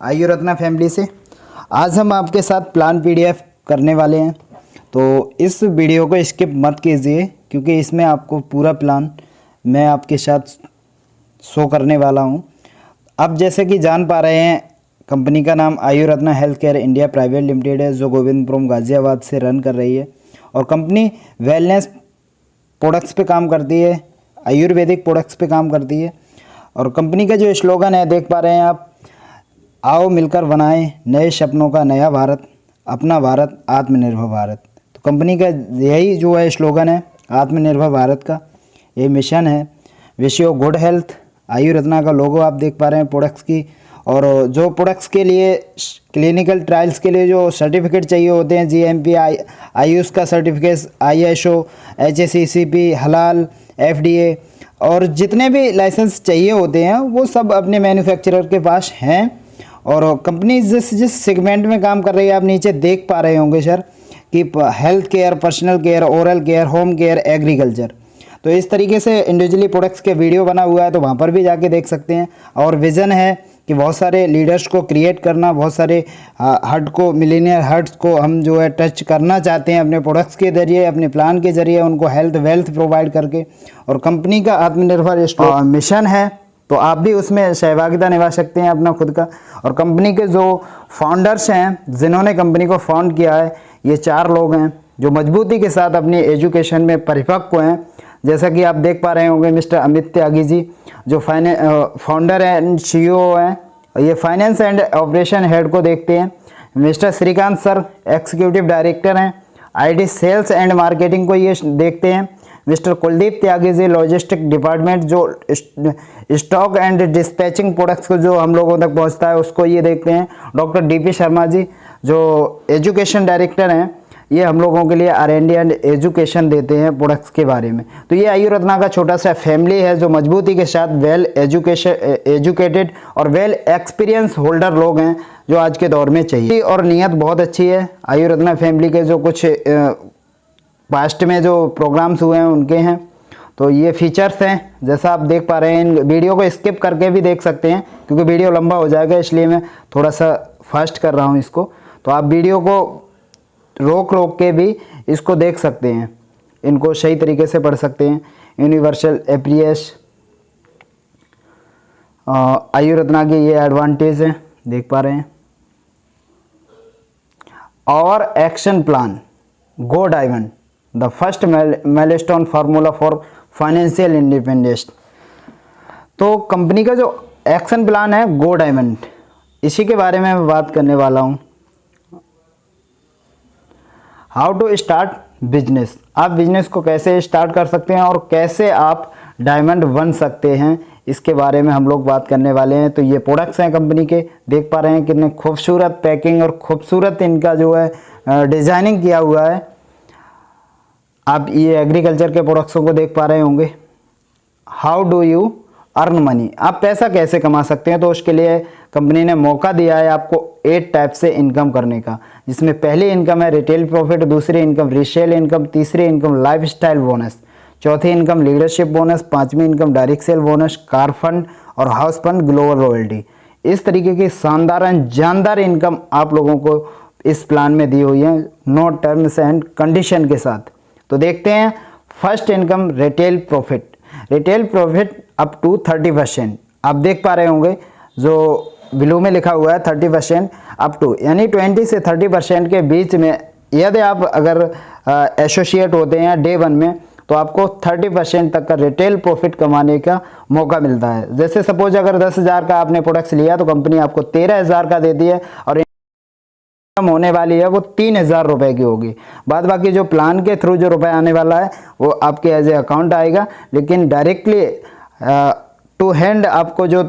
आयु रत्ना फैमिली से। आज हम आपके साथ प्लान पीडीएफ करने वाले हैं, तो इस वीडियो को स्किप मत कीजिए क्योंकि इसमें आपको पूरा प्लान मैं आपके साथ शो करने वाला हूं। अब जैसे कि जान पा रहे हैं, कंपनी का नाम आयु Ratna health care India private limited है, जो गोविंदपुरम गाज़ियाबाद से रन कर रही है। और कंपनी वेलनेस प्रोडक्ट्स पे काम करती है, आयुर्वेदिक प्रोडक्ट्स पे काम करती है। और कंपनी का जो स्लोगन है देख पा रहे हैं आप, आओ मिलकर बनाएं नए सपनों का नया भारत, अपना भारत आत्मनिर्भर भारत। तो कंपनी का यही जो है स्लोगन है, आत्मनिर्भर भारत का ये मिशन है। Wish you good health. आयु रत्ना का लोगो आप देख पा रहे हैं प्रोडक्ट्स की। और जो प्रोडक्ट्स के लिए क्लिनिकल ट्रायल्स के लिए जो सर्टिफिकेट चाहिए होते हैं, जीएमपी, आयुष का सर्टिफिकेट, आईएसओ, एचएसीसीपी, हलाल, एफडीए और जितने भी लाइसेंस चाहिए होते हैं वो सब अपने मैन्युफैक्चरर के पास हैं। और कंपनी जिस सेगमेंट में काम कर रही है आप नीचे देख पा रहे होंगे सर कि health care, personal care, oral care, home care, agriculture. तो इस तरीके से इंडिविजुअली प्रोडक्ट्स के वीडियो बना हुआ है, तो वहाँ पर भी जाके देख सकते हैं। और विज़न है कि बहुत सारे लीडर्स को क्रिएट करना, बहुत सारे हर्ट को, मिलीनियर हर्ट्स को हम जो है टच करना चाहते हैं अपने प्रोडक्ट्स के जरिए, अपने प्लान के जरिए उनको हेल्थ वेल्थ प्रोवाइड करके। और कंपनी का आत्मनिर्भर मिशन है, तो आप भी उसमें सहभागिता निभा सकते हैं अपना खुद का। और कंपनी के जो फाउंडर्स हैं, जिन्होंने कंपनी को फाउंड किया है, ये 4 लोग हैं जो मजबूती के साथ अपनी एजुकेशन में परिपक्व हैं। जैसा कि आप देख पा रहे होंगे, मिस्टर अमित त्यागी जी जो फाउंडर एंड सीईओ हैं, ये फाइनेंस एंड ऑपरेशन हेड को देखते हैं। Mister Shrikant sir executive director हैं, आईटी सेल्स एंड मार्केटिंग को ये देखते हैं। Mister Kuldeep Tyagi ji logistic department, जो स्टॉक एंड डिस्पैचिंग प्रोडक्ट्स को जो हम लोगों तक पहुंचता है उसको ये देखते हैं। डॉक्टर डीपी शर्मा जी जो एजुकेशन डायरेक्टर हैं, ये हम लोगों के लिए आर&डी एंड एजुकेशन देते हैं प्रोडक्ट्स के बारे में। तो ये आयु रत्ना का छोटा सा फैमिली है जो मजबूती के साथ वेल एजुकेटेड और वेल एक्सपीरियंस होल्डर लोग हैं जो आज के दौर में चाहिए। और नीयत बहुत अच्छी है। आयु रत्ना फैमिली के जो कुछ पास्ट में जो प्रोग्राम्स हुए हैं उनके हैं, तो ये फीचर्स हैं जैसा आप देख पा रहे हैं। इन वीडियो को स्किप करके भी देख सकते हैं क्योंकि वीडियो लंबा हो जाएगा, इसलिए मैं थोड़ा सा फास्ट कर रहा हूँ इसको। तो आप वीडियो को रोक के भी इसको देख सकते हैं, इनको सही तरीके से पढ़ सकते हैं। यूनिवर्सल एप्रियस आयु रत्ना की ये एडवांटेज है, देख पा रहे हैं। और action plan go diamond, the first milestone formula for financial independence. तो कंपनी का जो एक्शन प्लान है गो डायमंड, इसी के बारे में मैं बात करने वाला हूँ। हाउ टू स्टार्ट बिजनेस, आप बिजनेस को कैसे स्टार्ट कर सकते हैं और कैसे आप डायमंड बन सकते हैं, इसके बारे में हम लोग बात करने वाले हैं। तो ये प्रोडक्ट्स हैं कंपनी के, देख पा रहे हैं कितने खूबसूरत पैकिंग और खूबसूरत इनका जो है डिज़ाइनिंग किया हुआ है। आप ये एग्रीकल्चर के प्रोडक्ट्सों को देख पा रहे होंगे। How do you earn money, आप पैसा कैसे कमा सकते हैं, तो उसके लिए कंपनी ने मौका दिया है आपको 8 टाइप से इनकम करने का, जिसमें पहली इनकम है रिटेल प्रॉफिट, दूसरी इनकम रीसेल इनकम, तीसरी इनकम लाइफस्टाइल बोनस, चौथी इनकम लीडरशिप बोनस, 5वीं income direct sale bonus, car fund और हाउस फंड, ग्लोबल रॉयल्टी। इस तरीके की शानदार एंड जानदार इनकम आप लोगों को इस प्लान में दी हुई है, नो टर्म्स एंड कंडीशन के साथ। तो देखते हैं first income retail profit. Retail profit up to 30%, आप देख पा रहे होंगे जो ब्लू में लिखा हुआ है 30% अप टू, यानी 20 से 30% के बीच में यदि आप अगर एसोसिएट होते हैं डे 1 में, तो आपको 30% तक का रिटेल प्रॉफिट कमाने का मौका मिलता है। जैसे सपोज अगर 10,000 का आपने प्रोडक्ट्स लिया तो कंपनी आपको 13,000 का देती है और होने वाली है वो 3,000 रुपए की होगी। बाद बाकी जो प्लान के थ्रू जो रुपए आने वाला है वो आपके एज ए अकाउंट आएगा, लेकिन डायरेक्टली टू हैंड आपको जो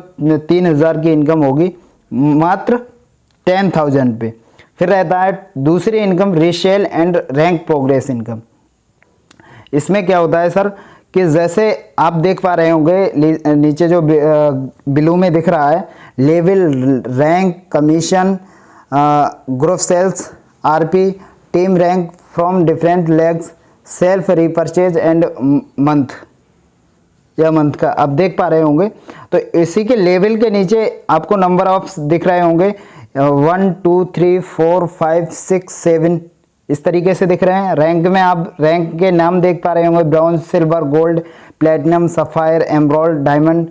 3,000 की इनकम होगी मात्र 10,000 पे। फिर रहता है दूसरी income resale and rank progress income. इसमें क्या होता है सर कि जैसे आप देख पा रहे होंगे नीचे जो ब्लू में दिख रहा है, level, rank, commission, group sales, RP, team rank from different legs, self repurchase and month. या मंथ का, आप देख पा रहे होंगे। तो इसी के लेवल के नीचे आपको नंबर ऑफ दिख रहे होंगे 1 2 3 4 5 6 7 इस तरीके से दिख रहे हैं। रैंक में आप रैंक के नाम देख पा रहे होंगे, bronze, silver, gold, platinum, sapphire, emerald, diamond.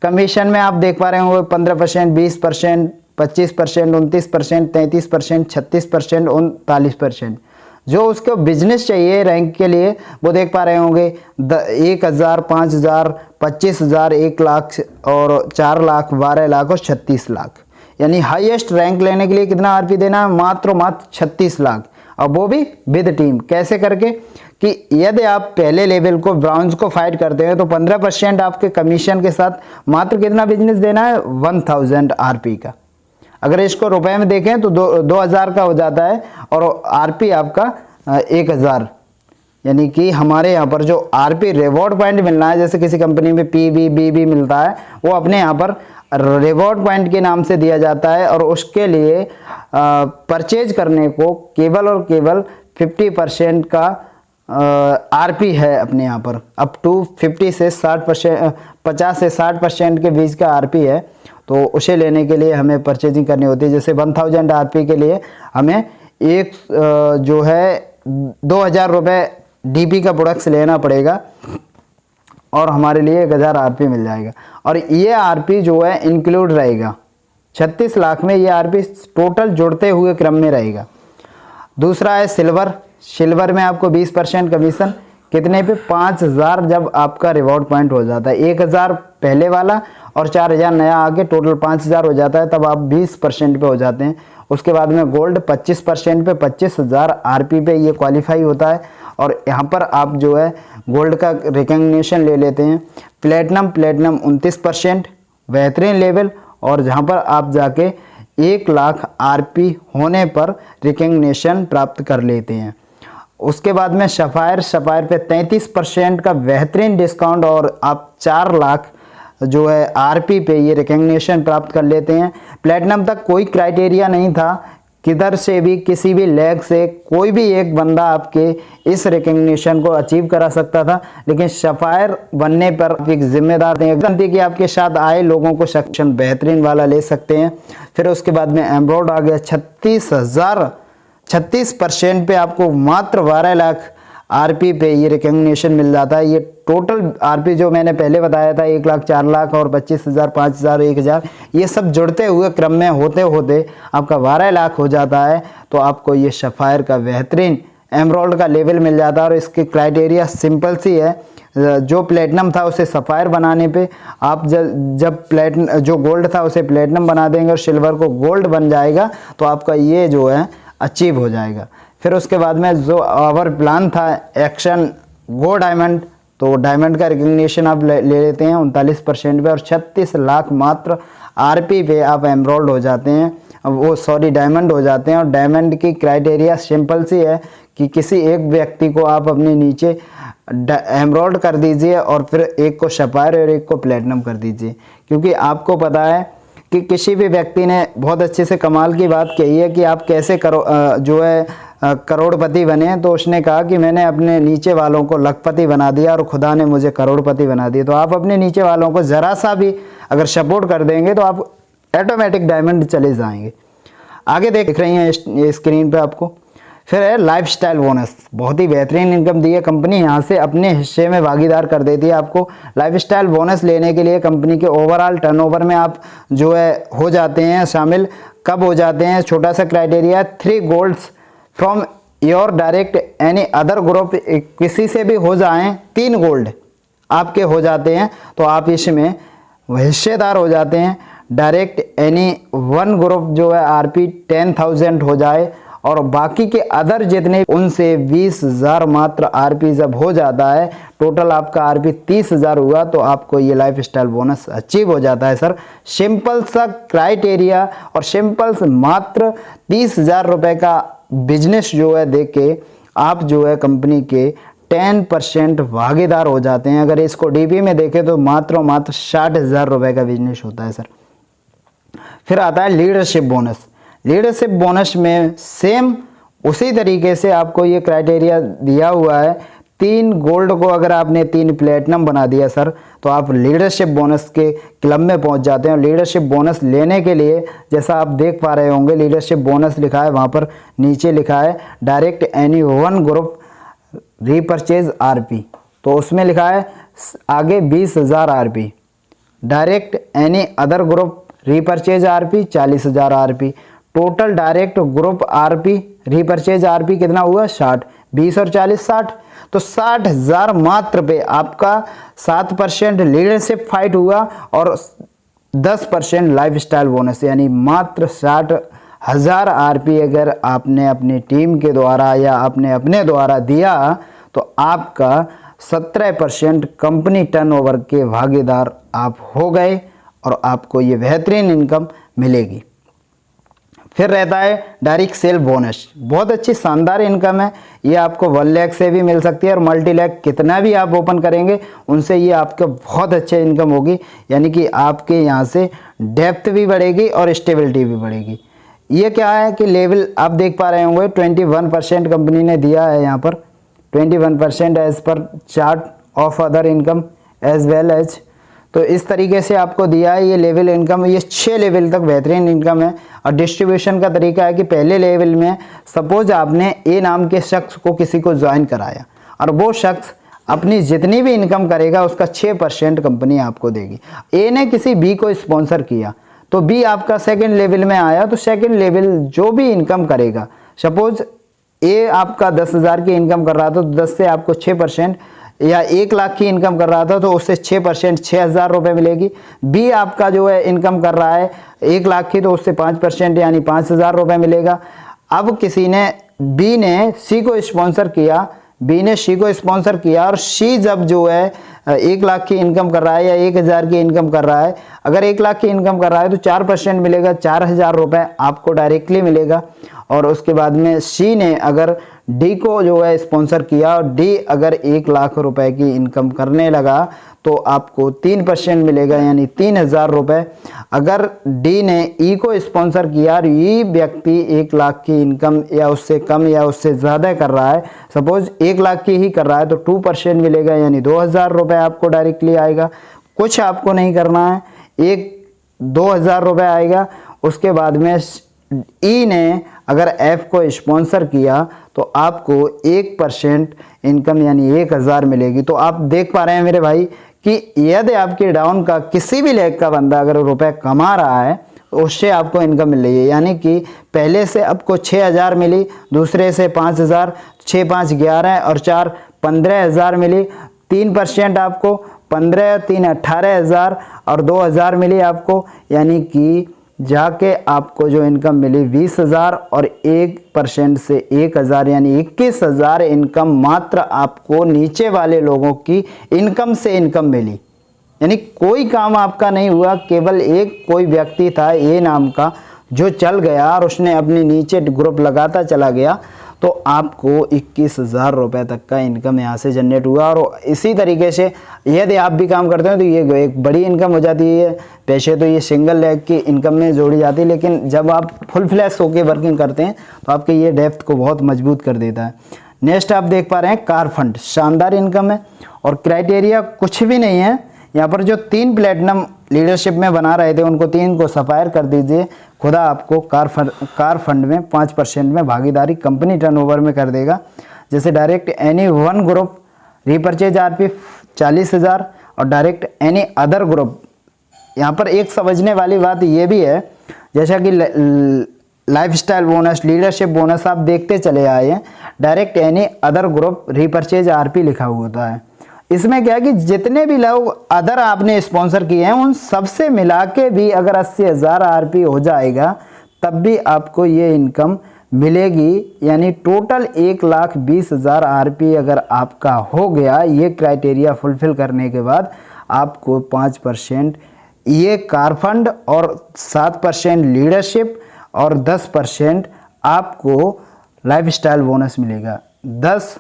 Commission में आप देख पा रहे होंगे 15%, 20%, 25%, 29%, 33%, 36%, 39%। जो उसको बिजनेस चाहिए रैंक के लिए वो देख पा रहे होंगे 1000, 5000, 25,000, 1 लाख और 4 लाख, 12 लाख और 36 लाख। यानी हाईएस्ट रैंक लेने के लिए कितना आरपी देना है? मात्र 36 लाख, और वो भी विद टीम। कैसे करके कि यदि आप पहले लेवल को ब्रॉन्ज को फाइट करते हैं तो 15% आपके कमीशन के साथ मात्र कितना बिजनेस देना है? 1000 आरपी का। अगर इसको रुपए में देखें तो 2000 का हो जाता है और आरपी आपका 1000। यानी कि हमारे यहाँ पर जो आरपी रिवॉर्ड पॉइंट मिलना है, जैसे किसी कंपनी में पीबी बीबी मिलता है, वो अपने यहाँ पर रिवॉर्ड पॉइंट के नाम से दिया जाता है और उसके लिए परचेज करने को केवल और केवल 50% का आरपी है अपने यहाँ पर। अप टू 50 से 60%, 50 से 60% के बीच का आरपी है। तो उसे लेने के लिए हमें परचेजिंग करनी होती है। जैसे 1000 आरपी के लिए हमें एक जो है 2000 रुपये डीपी का प्रोडक्ट्स लेना पड़ेगा और हमारे लिए 1000 आरपी मिल जाएगा। और ये आरपी जो है इंक्लूड रहेगा 36 लाख में, ये आरपी टोटल जुड़ते हुए क्रम में रहेगा। दूसरा है सिल्वर। सिल्वर में आपको 20% कमीशन, कितने पे? 5000 जब आपका रिवॉर्ड पॉइंट हो जाता है, 1000 पहले वाला और 4000 नया आगे, टोटल 5000 हो जाता है, तब आप 20% पे हो जाते हैं। उसके बाद में गोल्ड 25% पे 25,000 आरपी पे ये क्वालिफाई होता है और यहाँ पर आप जो है गोल्ड का रिकग्निशन ले लेते हैं। प्लेटिनम 29% बेहतरीन लेवल, और जहाँ पर आप जाके 1 लाख आरपी होने पर रिकग्निशन प्राप्त कर लेते हैं। उसके बाद में सफ़ायर पे 33% का बेहतरीन डिस्काउंट और आप 4 लाख जो है आरपी पे ये रिकग्निशन प्राप्त कर लेते हैं। प्लेटिनम तक कोई क्राइटेरिया नहीं था, किधर से भी किसी भी लैग से कोई भी एक बंदा आपके इस रिकग्निशन को अचीव करा सकता था, लेकिन सफ़ायर बनने पर एक जिम्मेदार थे कि आपके साथ आए लोगों को सेक्शन बेहतरीन वाला ले सकते हैं। फिर उसके बाद में एमराल्ड आ गया 36% पे आपको मात्र 12 लाख आरपी पे ये रिकग्निशन मिल जाता है। ये टोटल आरपी जो मैंने पहले बताया था 1 लाख, 4 लाख और 25,000, 5,000, 1,000, ये सब जुड़ते हुए क्रम में होते होते आपका 12 लाख हो जाता है। तो आपको ये सफ़ायर का बेहतरीन एमराल्ड का लेवल मिल जाता है और इसकी क्राइटेरिया सिंपल सी है। जो प्लेटिनम था उसे सफ़ायर बनाने पे आप जब जो गोल्ड था उसे प्लेटिनम बना देंगे और सिल्वर को गोल्ड बन जाएगा, तो आपका ये जो है अचीव हो जाएगा। फिर उसके बाद में जो आवर प्लान था एक्शन गो डायमंड, तो डायमंड का रिकग्निशन आप ले लेते हैं 39% पे और 36 लाख मात्र आरपी पे आप एमराल्ड हो जाते हैं, डायमंड हो जाते हैं। और डायमंड की क्राइटेरिया सिंपल सी है कि किसी एक व्यक्ति को आप अपने नीचे एमराल्ड कर दीजिए और फिर एक को सफ़ायर और एक को प्लेटिनम कर दीजिए, क्योंकि आपको पता है कि किसी भी व्यक्ति ने बहुत अच्छे से कमाल की बात कही है कि आप कैसे करोड़पति बने। तो उसने कहा कि मैंने अपने नीचे वालों को लखपति बना दिया और खुदा ने मुझे करोड़पति बना दिया। तो आप अपने नीचे वालों को ज़रा सा भी अगर सपोर्ट कर देंगे तो आप ऑटोमेटिक डायमंड चले जाएंगे। आगे देख रही हैं ये स्क्रीन पे आपको। फिर है लाइफस्टाइल बोनस, बहुत ही बेहतरीन इनकम दी है कंपनी, यहाँ से अपने हिस्से में भागीदार कर देती है आपको। लाइफस्टाइल बोनस लेने के लिए कंपनी के ओवरऑल टर्नओवर में आप जो है हो जाते हैं शामिल। कब हो जाते हैं? छोटा सा criteria, 3 golds from your direct any other group, किसी से भी हो जाएं 3 गोल्ड आपके हो जाते हैं तो आप इसमें हिस्सेदार हो जाते हैं। डायरेक्ट एनी 1 ग्रुप जो है आरपी 10,000 हो जाए और बाकी के अदर जितने उनसे 20,000 मात्र आरपी जब हो जाता है, टोटल आपका आरपी 30,000 हुआ, तो आपको ये लाइफ स्टाइल बोनस अचीव हो जाता है। सर सिंपल सा क्राइटेरिया और सिंपल से मात्र 30,000 रुपये का बिजनेस जो है देख के आप जो है कंपनी के 10% भागीदार हो जाते हैं। अगर इसको डीपी में देखें तो मात्र 60,000 रुपये का बिजनेस होता है सर। फिर आता है लीडरशिप बोनस। लीडरशिप बोनस में सेम उसी तरीके से आपको ये क्राइटेरिया दिया हुआ है, 3 गोल्ड को अगर आपने 3 प्लेटिनम बना दिया सर, तो आप लीडरशिप बोनस के क्लब में पहुंच जाते हैं। लीडरशिप बोनस लेने के लिए जैसा आप देख पा रहे होंगे, लीडरशिप बोनस लिखा है, वहां पर नीचे लिखा है direct any one group repurchase RP, तो उसमें लिखा है आगे 20,000 RP. Direct any other group repurchase RP 40,000 RP. Total direct group RP repurchase RP कितना हुआ? 60। 20 और 40 60, तो 60,000 मात्र पे आपका 7% लीडरशिप फाइट हुआ और 10% लाइफस्टाइल बोनस, यानी मात्र 60,000 आरपी अगर आपने अपनी टीम के द्वारा या आपने अपने द्वारा दिया तो आपका 17% कंपनी टर्नओवर के भागीदार आप हो गए और आपको ये बेहतरीन इनकम मिलेगी। फिर रहता है डायरेक्ट सेल बोनस, बहुत अच्छी शानदार इनकम है। ये आपको 1 लाख से भी मिल सकती है और मल्टी लाख कितना भी आप ओपन करेंगे उनसे ये आपका बहुत अच्छी इनकम होगी, यानी कि आपके यहाँ से डेप्थ भी बढ़ेगी और स्टेबिलिटी भी बढ़ेगी। ये क्या है कि लेवल आप देख पा रहे होंगे 21% कंपनी ने दिया है यहाँ पर, 21% as per chart of other income as well as, तो इस तरीके से आपको दिया है ये लेवल इनकम। ये 6 लेवल तक बेहतरीन इनकम है और डिस्ट्रीब्यूशन का तरीका है कि पहले लेवल में सपोज आपने ए नाम के शख्स को किसी को ज्वाइन कराया और वो शख्स अपनी जितनी भी इनकम करेगा उसका 6% कंपनी आपको देगी। ए ने किसी बी को स्पॉन्सर किया तो बी आपका सेकेंड लेवल में आया, तो सेकेंड लेवल जो भी इनकम करेगा, सपोज ए आपका 10,000 की इनकम कर रहा था तो 10 से आपको 6%, या 1 लाख की इनकम कर रहा था तो उससे 6% 6,000 रुपये मिलेगी। बी आपका जो है इनकम कर रहा है 1 लाख की तो उससे 5% यानी 5,000 रुपये मिलेगा। अब किसी ने बी ने सी को स्पॉन्सर किया, बी ने सी को स्पॉन्सर किया और सी जब जो है 1 लाख की इनकम कर रहा है या 1,000 की इनकम कर रहा है, अगर 1 लाख की इनकम कर रहा है तो 4% मिलेगा, 4,000 रुपये आपको डायरेक्टली मिलेगा। और उसके बाद में सी ने अगर डी को जो है स्पॉन्सर किया और डी अगर 1 लाख रुपए की इनकम करने लगा तो आपको 3% मिलेगा यानी 3,000 रुपये। अगर डी ने ई को स्पॉन्सर किया और ई व्यक्ति 1 लाख की इनकम या उससे कम या उससे ज़्यादा कर रहा है, सपोज 1 लाख की ही कर रहा है तो 2% मिलेगा यानी 2,000 रुपये आपको डायरेक्टली आएगा। कुछ आपको नहीं करना है, 2,000 रुपये आएगा। उसके बाद में ई ने अगर एफ को स्पॉन्सर किया तो आपको 1% इनकम यानी 1,000 मिलेगी। तो आप देख पा रहे हैं मेरे भाई कि यदि आपके डाउन का किसी भी लेग का बंदा अगर रुपए कमा रहा है तो उससे आपको इनकम मिल रही है, यानी कि पहले से आपको 6,000 मिली, दूसरे से 5,000, 6 5 11 और 4 15,000 मिली। 3% आपको 15 3 18,000 और 2,000 मिली आपको, यानी कि जाके आपको जो इनकम मिली 20,000 और 1% से 1,000 यानी 21,000 इनकम मात्र आपको नीचे वाले लोगों की इनकम से इनकम मिली। यानी कोई काम आपका नहीं हुआ, केवल एक कोई व्यक्ति था ए नाम का जो चल गया और उसने अपने नीचे ग्रुप लगाता चला गया तो आपको 21,000 रुपये तक का इनकम यहाँ से जनरेट हुआ। और इसी तरीके से यदि आप भी काम करते हैं तो ये एक बड़ी इनकम हो जाती है। पैसे तो ये सिंगल लेग की इनकम में जोड़ी जाती है, लेकिन जब आप फुल फ्लैश होकर वर्किंग करते हैं तो आपके ये डेप्थ को बहुत मजबूत कर देता है। नेक्स्ट आप देख पा रहे हैं कार फंड, शानदार इनकम है और क्राइटेरिया कुछ भी नहीं है। यहाँ पर जो 3 प्लेटिनम लीडरशिप में बना रहे थे उनको 3 को सफायर कर दीजिए, खुदा आपको कार फंड में 5% में भागीदारी कंपनी टर्नओवर में कर देगा। जैसे direct any one group repurchase RP 40,000 और डायरेक्ट एनी अदर ग्रुप। यहाँ पर एक समझने वाली बात ये भी है, जैसा कि लाइफस्टाइल बोनस, लीडरशिप बोनस आप देखते चले आए हैं, direct any other group repurchase RP लिखा हुआ होता है। इसमें क्या है कि जितने भी लोग अदर आपने स्पॉन्सर किए हैं उन सबसे मिला के भी अगर 80,000 आरपी हो जाएगा तब भी आपको ये इनकम मिलेगी। यानी टोटल 1,20,000 आरपी अगर आपका हो गया, ये क्राइटेरिया फुलफिल करने के बाद आपको 5% ये कार फंड और 7% लीडरशिप और 10% आपको लाइफस्टाइल बोनस मिलेगा। 10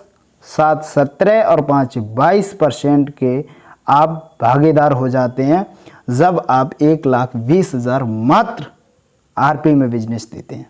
7 17 और 5 22% के आप भागीदार हो जाते हैं जब आप 1,20,000 मात्र आरपी में बिजनेस देते हैं।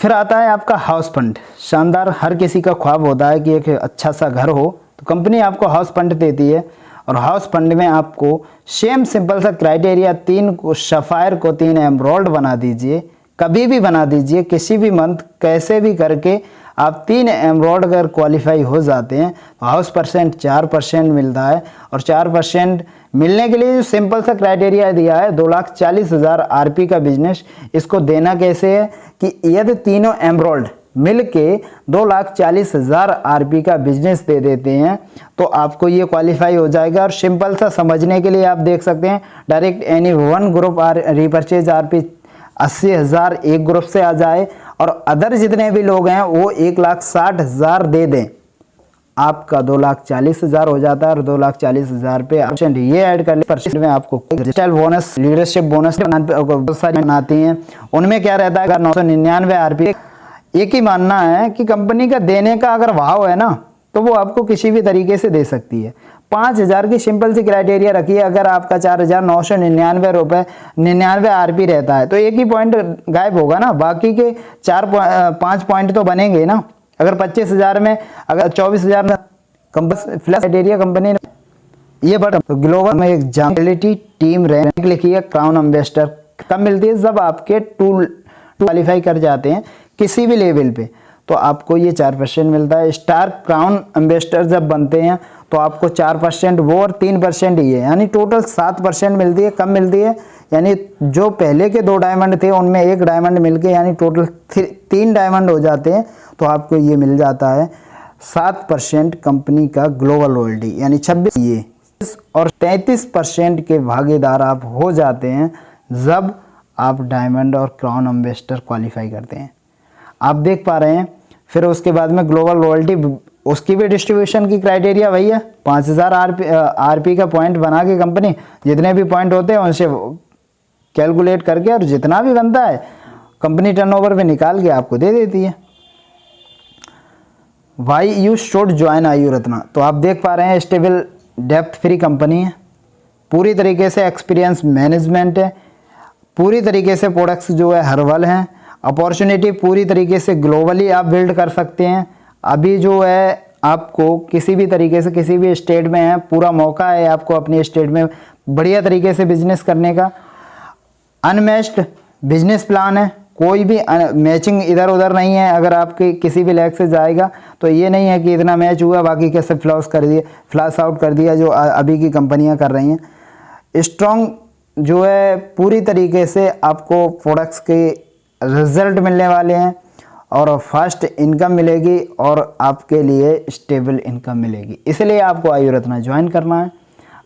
फिर आता है आपका हाउस फंड। शानदार, हर किसी का ख्वाब होता है कि एक अच्छा सा घर हो, तो कंपनी आपको हाउस फंड देती है। और हाउस फंड में आपको सेम सिंपल सा क्राइटेरिया, 3 को सफ़ायर को 3 एमरोल्ड बना दीजिए, कभी भी बना दीजिए, किसी भी मंथ कैसे भी करके आप 3 एमरोल्ड अगर क्वालिफाई हो जाते हैं तो हाउस परसेंट 4% मिलता है। और 4% मिलने के लिए जो सिंपल सा क्राइटेरिया दिया है, 2,40,000 आरपी का बिजनेस, इसको देना कैसे है कि यदि तीनों एमरोल्ड मिल के 2,40,000 आरपी का बिजनेस दे देते हैं तो आपको ये क्वालिफाई हो जाएगा। और सिंपल सा समझने के लिए आप देख सकते हैं, direct any one group repurchase RP 80,000 एक ग्रुप से आ जाए और अदर जितने भी लोग हैं वो 1,60,000 दे दें, आपका 2,40,000 हो जाता है। और 2,40,000 पे ऑप्शन ये ऐड कर ले, परसेंट में आपको डिजिटल बोनस, लीडरशिप बोनस बहुत सारी आती हैं। उनमें क्या रहता है, अगर 999 आरपी, एक ही मानना है कि कंपनी का देने का अगर भाव है ना तो वो आपको किसी भी तरीके से दे सकती है। 5,000 की सिंपल सी क्राइटेरिया रखिए, अगर आपका 4,999 99 आरपी रहता है तो एक ही पॉइंट गायब होगा ना, बाकी के 5 पॉइंट तो बनेंगे ना। अगर 25,000 में, अगर 24,000 में फ्लैश क्राइटेरिया कंपनी ने ये बढ़, तो ग्लोबल में एक जानलिटी टीम रैंक लिखी है क्राउन एम्बेसडर, कब मिलती है, जब आपके टूल क्वालिफाई कर जाते हैं किसी भी लेवल पे तो आपको ये 4% मिलता है। स्टार क्राउन एम्बेसडर जब बनते हैं तो आपको 4% वो और 3% ये, यानी टोटल 7% मिलती है। कब मिलती है, यानी जो पहले के 2 डायमंड थे उनमें 1 डायमंड मिलके यानी टोटल 3 डायमंड हो जाते हैं तो आपको ये मिल जाता है 7% कंपनी का ग्लोबल रॉयल्टी, यानी 26 ये और 33% के भागीदार आप हो जाते हैं जब आप डायमंड और क्राउन एम्बेसडर क्वालिफाई करते हैं। आप देख पा रहे हैं। फिर उसके बाद में ग्लोबल रॉयल्टी, उसकी भी डिस्ट्रीब्यूशन की क्राइटेरिया वही है, 5,000 आरपी का पॉइंट बना के कंपनी जितने भी पॉइंट होते हैं उनसे कैलकुलेट करके और जितना भी बनता है कंपनी टर्नओवर पे निकाल के आपको दे देती है। वाई यू शुड ज्वाइन आयु रत्ना, तो आप देख पा रहे हैं स्टेबल डेप्थ फ्री कंपनी है, पूरी तरीके से एक्सपीरियंस मैनेजमेंट है, पूरी तरीके से प्रोडक्ट्स जो है हर्बल हैं, अपॉर्चुनिटी पूरी तरीके से ग्लोबली आप बिल्ड कर सकते हैं। अभी जो है आपको किसी भी तरीके से किसी भी स्टेट में है, पूरा मौका है आपको अपने स्टेट में बढ़िया तरीके से बिजनेस करने का। अनमैच्ड बिजनेस प्लान है, कोई भी मैचिंग इधर उधर नहीं है। अगर आपके किसी भी लैग से जाएगा तो ये नहीं है कि इतना मैच हुआ बाकी कैसे फ्लैश आउट कर दिया जो अभी की कंपनियां कर रही हैं। स्ट्रॉन्ग जो है पूरी तरीके से आपको प्रोडक्ट्स के रिजल्ट मिलने वाले हैं और फास्ट इनकम मिलेगी और आपके लिए स्टेबल इनकम मिलेगी, इसलिए आपको आयु रत्ना ज्वाइन करना है।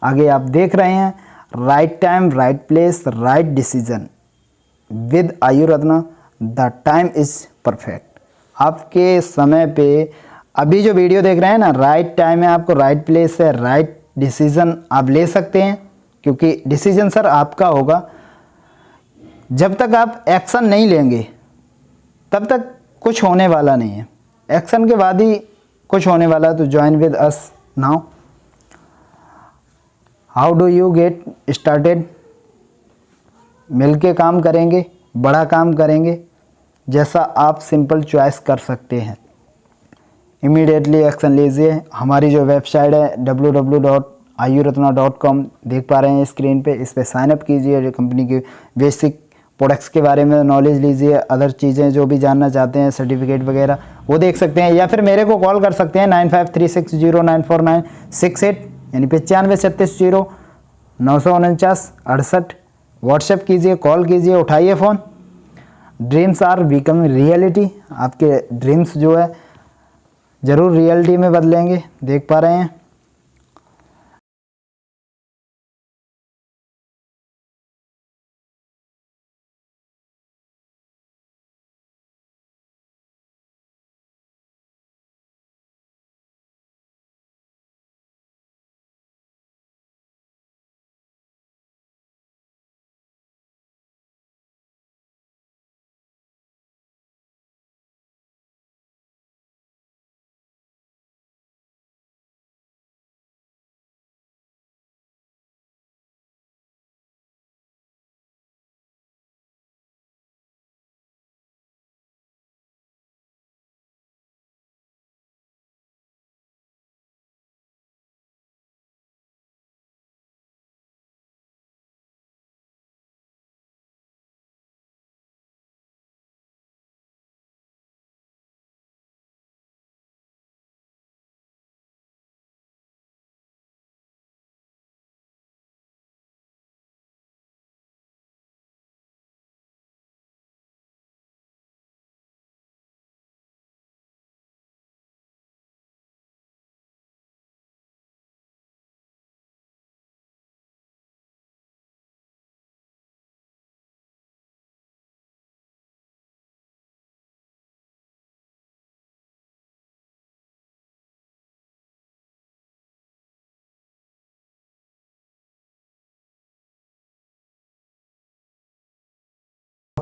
आगे आप देख रहे हैं, right time right place right decision with Ayu Ratna, the time is perfect. आपके समय पे अभी जो वीडियो देख रहे हैं ना, राइट टाइम है, आपको राइट प्लेस है, राइट डिसीजन आप ले सकते हैं, क्योंकि डिसीजन सर आपका होगा। जब तक आप एक्शन नहीं लेंगे तब तक कुछ होने वाला नहीं है, एक्शन के बाद ही कुछ होने वाला है। तो join with us now. How do you get started, मिलके काम करेंगे, बड़ा काम करेंगे, जैसा आप सिंपल चॉइस कर सकते हैं। इमीडिएटली एक्शन लीजिए। हमारी जो वेबसाइट है www.ayuratna.com देख पा रहे हैं स्क्रीन पे, इस पर साइनअप कीजिए, जो कंपनी के बेसिक प्रोडक्ट्स के बारे में नॉलेज लीजिए, अदर चीज़ें जो भी जानना चाहते हैं सर्टिफिकेट वगैरह वो देख सकते हैं, या फिर मेरे को कॉल कर सकते हैं 9536094968 यानी 9536094968। व्हाट्सएप कीजिए, कॉल कीजिए, उठाइए phone. Dreams are become reality, आपके ड्रीम्स जो है ज़रूर रियलिटी में बदलेंगे, देख पा रहे हैं।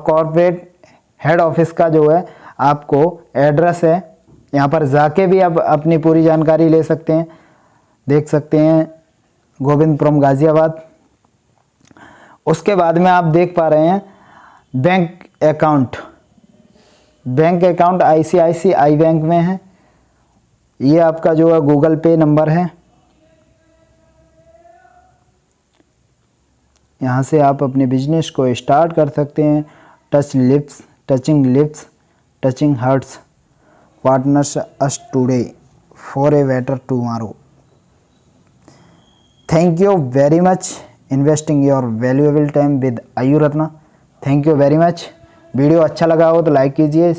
कॉर्पोरेट हेड ऑफिस का जो है आपको एड्रेस है, यहाँ पर जाके भी आप अपनी पूरी जानकारी ले सकते हैं। देख सकते हैं गोविंदपुरम गाज़ियाबाद। उसके बाद में आप देख पा रहे हैं bank account. Bank account ICICI bank में है। ये आपका जो है गूगल पे नंबर है। यहाँ से आप अपने बिजनेस को स्टार्ट कर सकते हैं। Touching lips, touching hearts, partners us today for a better tomorrow. Thank you very much investing your valuable time with Ayu Ratna. Thank you very much. Video अच्छा लगा हो तो लाइक कीजिए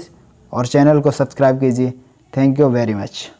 और चैनल को सब्सक्राइब कीजिए। Thank you very much.